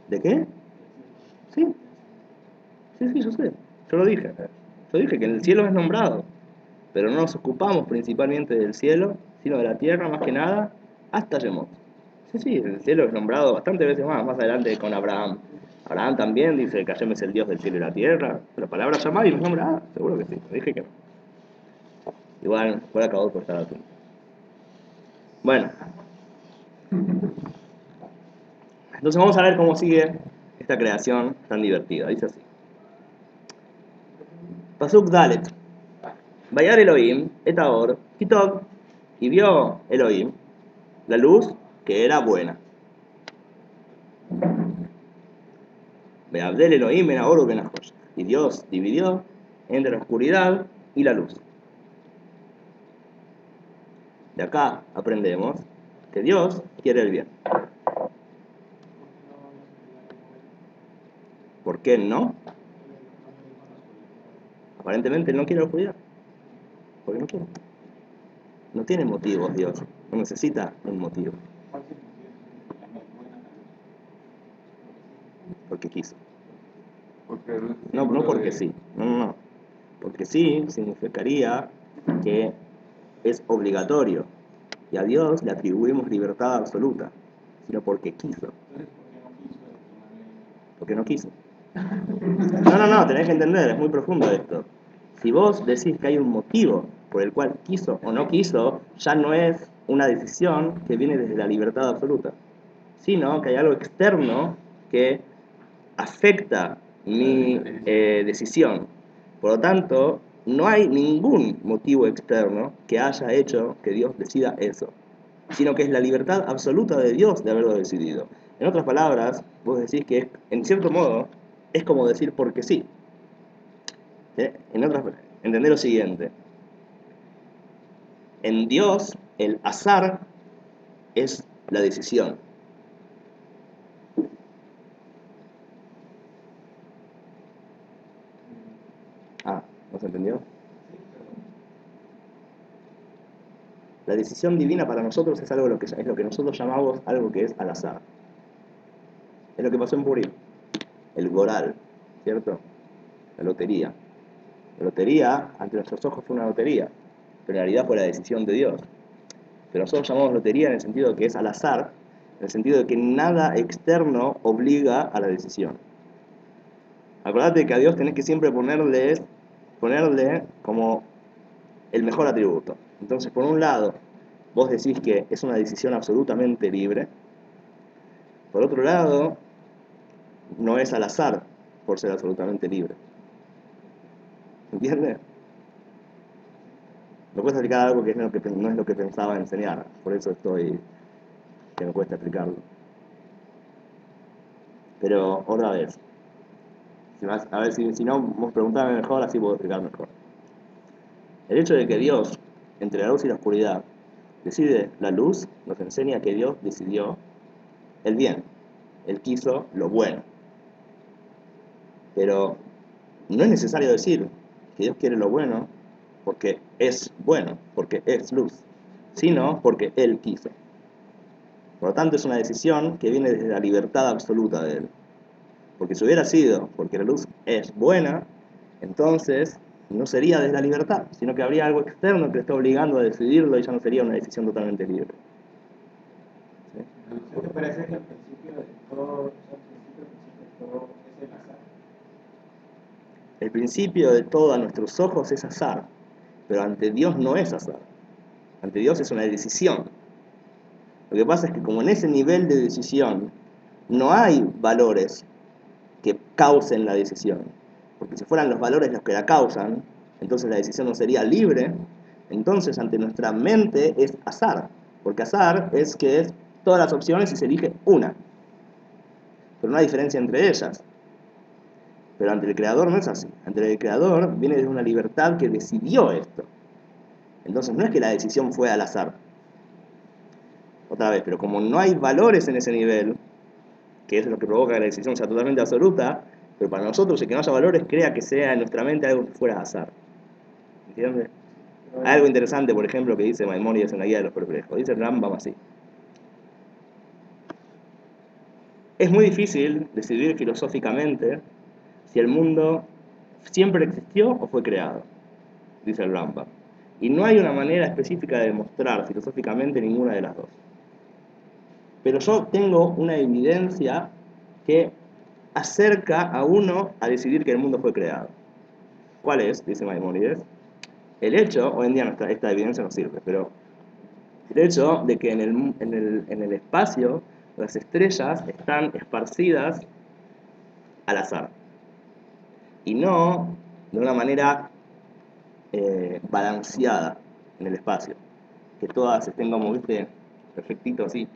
A: ¿De qué? Sí. Sí, yo sé. Yo lo dije. Yo dije que el cielo es nombrado, pero no nos ocupamos principalmente del cielo, sino de la tierra más que nada, hasta Yemot. Sí, el cielo es nombrado bastantes veces más adelante con Abraham. Abraham también dice que Hashem es el Dios del cielo y la tierra. La palabra Shammai es nombrada, seguro que sí. Dije que no. Igual, fue acabado por estar atento. Bueno. Entonces vamos a ver cómo sigue esta creación tan divertida. Dice así. Pasuk Dalet. Vayar Elohim, Etaor, Kitov, y vio Elohim la luz que era buena. Veabdel Elohim en Ahor Benajosh. Y Dios dividió entre la oscuridad y la luz. De acá aprendemos que Dios quiere el bien. ¿Por qué no? Aparentemente Él no quiere la oscuridad. ¿Por qué no quiere? No tiene motivos Dios. No necesita un motivo. Porque quiso. No porque sí. No. Porque sí significaría que es obligatorio. Y a Dios le atribuimos libertad absoluta. Sino porque quiso. Porque no quiso. No, tenés que entender, es muy profundo esto. Si vos decís que hay un motivo por el cual quiso o no quiso, ya no es una decisión que viene desde la libertad absoluta, sino que hay algo externo que afecta mi decisión. Por lo tanto, no hay ningún motivo externo que haya hecho que Dios decida eso, sino que es la libertad absoluta de Dios de haberlo decidido. En otras palabras, vos decís que en cierto modo es como decir porque sí. Entender lo siguiente. En Dios, el azar es la decisión. Ah, ¿no se entendió? La decisión divina para nosotros es lo que nosotros llamamos algo que es al azar. Es lo que pasó en Purim. El Goral, ¿cierto? La lotería. La lotería, ante nuestros ojos, fue una lotería, pero en realidad fue la decisión de Dios. Pero nosotros llamamos lotería en el sentido de que es al azar, en el sentido de que nada externo obliga a la decisión. Acordate que a Dios tenés que siempre ponerle como el mejor atributo. Entonces, por un lado, vos decís que es una decisión absolutamente libre. Por otro lado, no es al azar por ser absolutamente libre. ¿Entiendes? No puedes explicar algo que no es lo que pensaba enseñar. Por eso que me cuesta explicarlo. Pero, otra vez. A ver, si no, vos preguntame mejor, así puedo explicar mejor. El hecho de que Dios, entre la luz y la oscuridad, decide la luz, nos enseña que Dios decidió el bien. Él quiso lo bueno. Pero no es necesario decir que Dios quiere lo bueno porque es bueno, porque es luz, sino porque Él quiso. Por lo tanto, es una decisión que viene desde la libertad absoluta de Él. Porque si hubiera sido porque la luz es buena, entonces no sería desde la libertad, sino que habría algo externo que le está obligando a decidirlo y ya no sería una decisión totalmente libre. ¿Sí?
D: ¿No te parece que al principio de todo, o sea, al principio de todo es el azar?
A: El principio de todo a nuestros ojos es azar, pero ante Dios no es azar. Ante Dios es una decisión. Lo que pasa es que como en ese nivel de decisión no hay valores que causen la decisión, porque si fueran los valores los que la causan, entonces la decisión no sería libre, entonces ante nuestra mente es azar, porque azar es que es todas las opciones y se elige una, pero no hay diferencia entre ellas. Pero ante el Creador no es así, ante el Creador viene de una libertad que decidió esto. Entonces no es que la decisión fue al azar, otra vez, pero como no hay valores en ese nivel, que es lo que provoca que la decisión sea totalmente absoluta, pero para nosotros el que no haya valores crea que sea en nuestra mente algo que fuera azar. ¿Entiendes? Hay algo interesante, por ejemplo, que dice Maimónides en la Guía de los Perplejos. Dice Rambam así. Es muy difícil decidir filosóficamente si el mundo siempre existió o fue creado, dice el Rambam. Y no hay una manera específica de demostrar filosóficamente ninguna de las dos. Pero yo tengo una evidencia que acerca a uno a decidir que el mundo fue creado. ¿Cuál es? Dice Maimónides. El hecho, hoy en día esta evidencia no sirve, pero el hecho de que en el espacio las estrellas están esparcidas al azar y no de una manera balanceada en el espacio, que todas estén como, viste, perfectito así,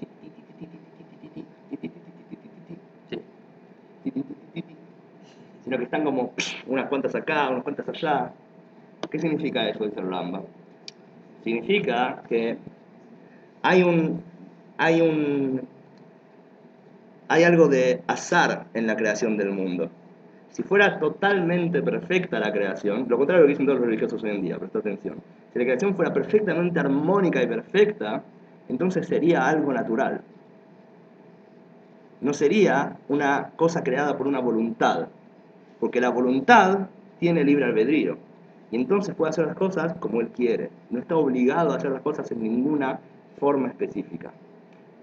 A: sino que están como unas cuantas acá, unas cuantas allá. ¿Qué significa eso? Dice el Rambam. Significa que hay un, hay un, hay algo de azar en la creación del mundo. Si fuera totalmente perfecta la creación, lo contrario de lo que dicen todos los religiosos hoy en día, presta atención. Si la creación fuera perfectamente armónica y perfecta, entonces sería algo natural. No sería una cosa creada por una voluntad, porque la voluntad tiene libre albedrío. Y entonces puede hacer las cosas como él quiere. No está obligado a hacer las cosas en ninguna forma específica.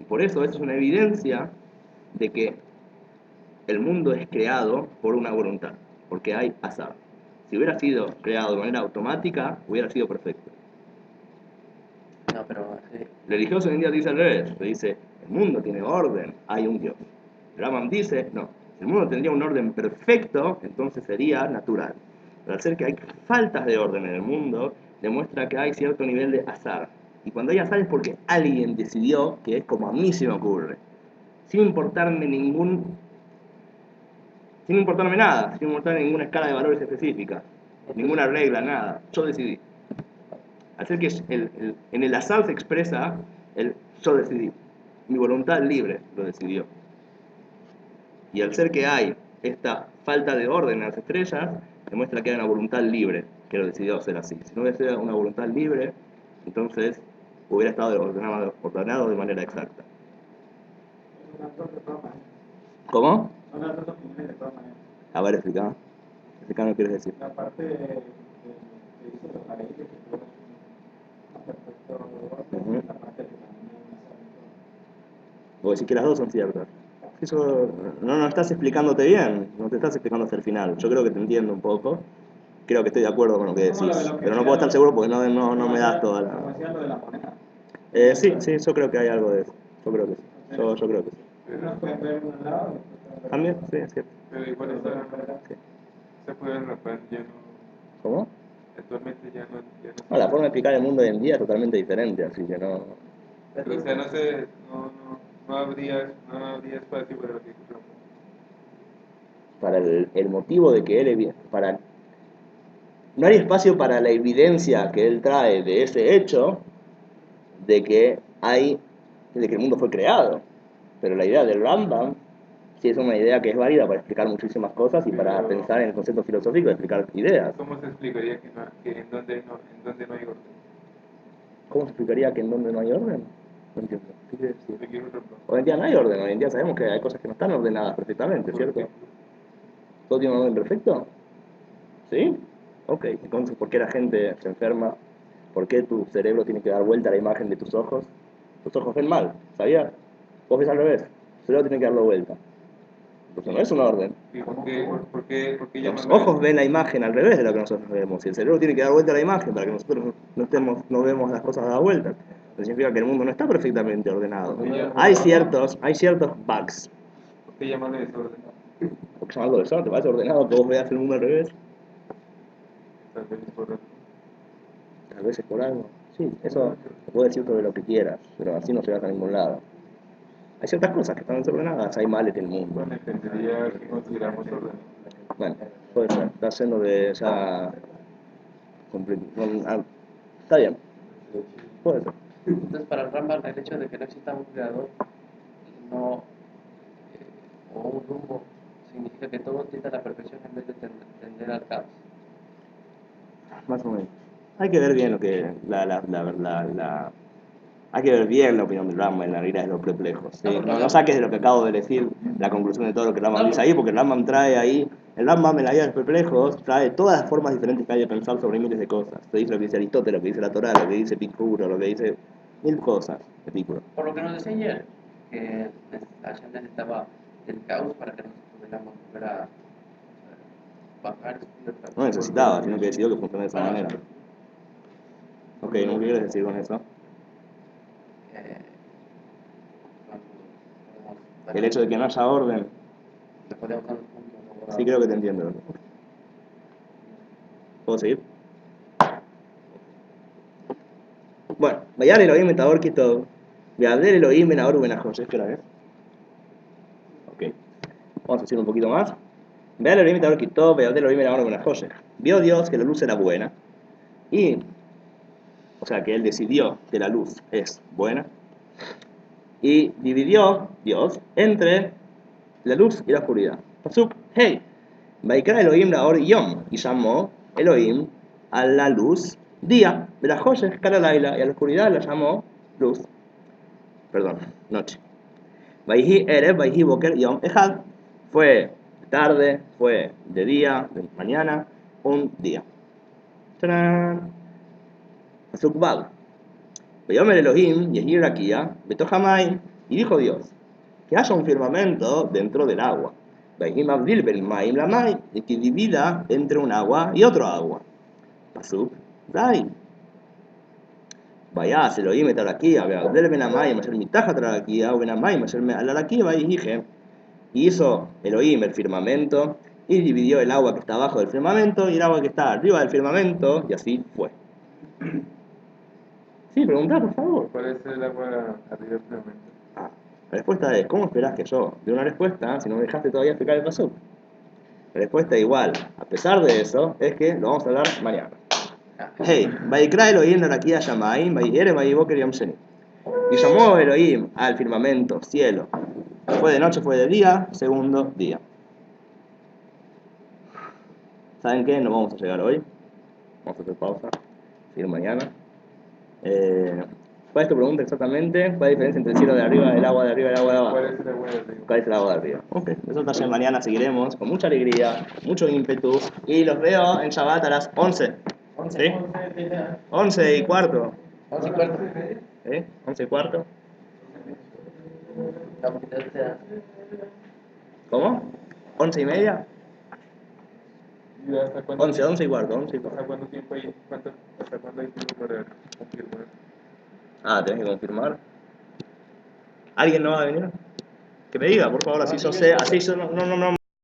A: Y por eso es una evidencia de que el mundo es creado por una voluntad, porque hay azar. Si hubiera sido creado de manera automática, hubiera sido perfecto.
B: No, pero sí.
A: El religioso hoy en día dice al revés, le dice, el mundo tiene orden, hay un Dios. Brahman dice, no, si el mundo tendría un orden perfecto, entonces sería natural. Pero al ser que hay faltas de orden en el mundo, demuestra que hay cierto nivel de azar. Y cuando hay azar es porque alguien decidió, que es como a mí se me ocurre, sin importarme nada, sin importarme ninguna escala de valores específica, ninguna regla, nada. Yo decidí. Al ser que en el azar se expresa el yo decidí. Mi voluntad libre lo decidió. Y al ser que hay esta falta de orden en las estrellas, demuestra que hay una voluntad libre que lo decidió hacer así. Si no hubiera sido una voluntad libre, entonces hubiera estado ordenado de manera exacta.
D: Son las dos de todas maneras.
A: ¿Cómo?
D: Son las dos opiniones de todas maneras.
A: A ver, explica. Explica lo que quieres decir.
D: La parte que dice los raíces que todo es un perfecto orden,
A: Ujú.
D: la parte que también hay un azar en todo.
A: Vos decís que las dos son ciertas. Eso no estás explicándote bien, no te estás explicando hasta el final. Yo creo que te entiendo un poco. Creo que estoy de acuerdo con lo que
D: Es como
A: decís,
D: lo que
A: pero no
D: decía
A: puedo estar
D: lo-
A: seguro porque no
D: como
A: me
D: decía-
A: das toda
D: Como
A: la...
D: decía lo de la moneda.
A: Sí, yo creo que hay algo de eso. Yo creo que sí. Yo creo que sí.
D: Unos pueden ver un lado y otros pueden ver
A: También,
D: otro.
A: sí, es cierto.
C: Pero igual
A: Sí.
C: ese poder de repente ya no,
A: ¿Cómo?
C: actualmente ya no
A: No, la forma de explicar el mundo hoy en día es totalmente diferente, así que no...
C: Pero, o sea, no sé, no habría espacio para lo que ocurrió.
A: Para el motivo de que él... Para, no hay espacio para la evidencia que él trae de ese hecho de que el mundo fue creado. Pero la idea del Rambam sí es una idea que es válida para explicar muchísimas cosas y para
C: Pero-
A: pensar en el concepto filosófico de explicar ideas.
C: ¿Cómo se explicaría que en donde no hay orden?
A: ¿Cómo se explicaría que en donde no hay orden? No entiendo. ¿Qué quiere decir?
C: Te quiero ejemplo.
A: Hoy en día no hay orden, hoy en día sabemos que hay cosas que no están ordenadas perfectamente,
C: Por
A: ¿cierto?
C: ejemplo,
A: ¿Todo tiene un orden perfecto? ¿Sí? Ok, entonces, ¿por qué la gente se enferma? ¿Por qué tu cerebro tiene que dar vuelta a la imagen de tus ojos? Tus ojos ven mal, ¿sabías? Vos ves al revés, tu cerebro tiene que darle vuelta. Entonces no es un orden.
C: ¿Y por qué
A: Los
C: llamarlo
A: ojos
C: eso?
A: ven la imagen al revés de lo que nosotros vemos. Y el cerebro tiene que dar vuelta a la imagen para que nosotros no vemos las cosas dadas vueltas. Eso significa que el mundo no está perfectamente ordenado. Hay ciertos bugs.
C: ¿Por qué llamarlo desordenado?
A: Porque son algo desorden, te parece ordenado que vos veas el mundo al revés.
C: Tal vez es por
A: A veces por algo. Sí, eso te puedo decir sobre lo que quieras, pero así no llegas a ningún lado. Hay ciertas cosas que están desordenadas, hay males en el mundo.
C: Bueno, entendería que consideramos orden.
A: Bueno, puede ser, está yendo de ya... Está bien, puede ser.
B: Entonces, para el Rambam, el hecho de que no exista un creador no, o un rumbo significa que todo tiende a la perfección en vez de tender al caos.
A: Más o menos. Hay que ver bien lo que... Hay que ver bien la opinión del Rambam en la regla de los perplejos. ¿Sí? No saques de lo que acabo de decir la conclusión de todo lo que el Rambam dice ahí, porque el Rambam trae ahí... El Rambam en la guía de los perplejos trae todas las formas diferentes que hay de pensar sobre miles de cosas. Te dice lo que dice Aristóteles, lo que dice la Torá, lo que dice Epicuro, lo que dice... Mil cosas, Epicuro.
B: Por lo que nos decía ayer, que Hashem necesitaba el caos para que nosotros pudiéramos volver a bajar.
A: No necesitaba, sino que decidió que funcione de esa manera. Ok, ¿no qué quieres decir con eso? El hecho de que no haya orden. Sí, creo que te entiendo. ¿Puedo seguir? Bueno, Vayar Elohim et Ahor Kitov, Ve'abdel Elohim ben Ahor ben Ajosh. ¿Qué hora es? Ok. Vamos a decir un poquito más. Ve'ar Elohim et Ahor Kitov, Ve'abdel Elohim ben Ahor ben Ajosh. Vio Dios que la luz era buena. Y, o sea, que Él decidió que la luz es buena. Y dividió Dios entre la luz y la oscuridad. Pasuk, hey. Vaikra Elohim Naor Yom. Y llamó Elohim a la luz día. De la Joseph cara Laila. Y a la oscuridad la llamó luz. Perdón, noche. Vaihi Erev, Vaihi Boker Yom Ejad. Fue tarde, fue de día, de mañana, un día. ¡Tarán! Pasuk Bab. Veyomer Elohim, Yehi Rakia, Betohamay. Y dijo Dios, que haya un firmamento dentro del agua. Vayim Abdil Bel Maim la Mai, y que divida entre un agua y otro agua. Pasuk, Dai. Vayas Elohim et Arakia, Abdel Ben Amay, Masher Mitaja Tarakia, o Ben Amay, Masher Alarakia, Vayije. Y hizo Elohim el firmamento, y dividió el agua que está abajo del firmamento y el agua que está arriba del firmamento, y así fue. Sí, preguntá, por favor.
C: ¿Cuál es el agua arriba del firmamento?
A: Ah, la respuesta es, ¿cómo esperás que yo dé una respuesta si no me dejaste todavía explicar el pasuk? La respuesta igual, a pesar de eso, es que lo vamos a hablar mañana. Hey, Vaikra Elohim Narakia Shamaim, Vayere Vayiboker Yom Sheni. Y llamó Elohim al firmamento, cielo. Fue de noche, fue de día, segundo día. ¿Saben qué? No vamos a llegar hoy. Vamos a hacer pausa. Seguir mañana. ¿Cuál es tu pregunta exactamente? ¿Cuál es la diferencia entre el cielo de arriba, el agua de arriba y el agua de abajo?
C: ¿Cuál es el agua de arriba?
A: ¿Cuál es el agua de arriba? Ok, eso también mañana seguiremos con mucha alegría, mucho ímpetu. Y los veo en Shabbat a las 11. ¿Sí? 11 y cuarto.
B: 11 y cuarto.
A: ¿Eh? 11 y cuarto. ¿Cómo? ¿11 y media?
C: ¿Y hasta cuándo?
A: 11 y cuarto, 11 y
C: ¿Hasta
A: cuarto.
C: cuánto tiempo hay? ¿Hasta cuándo hay tiempo para confirmar?
A: Ah, tenés que confirmar. ¿Alguien no va a venir? Que me diga, por favor, así yo sé, así yo no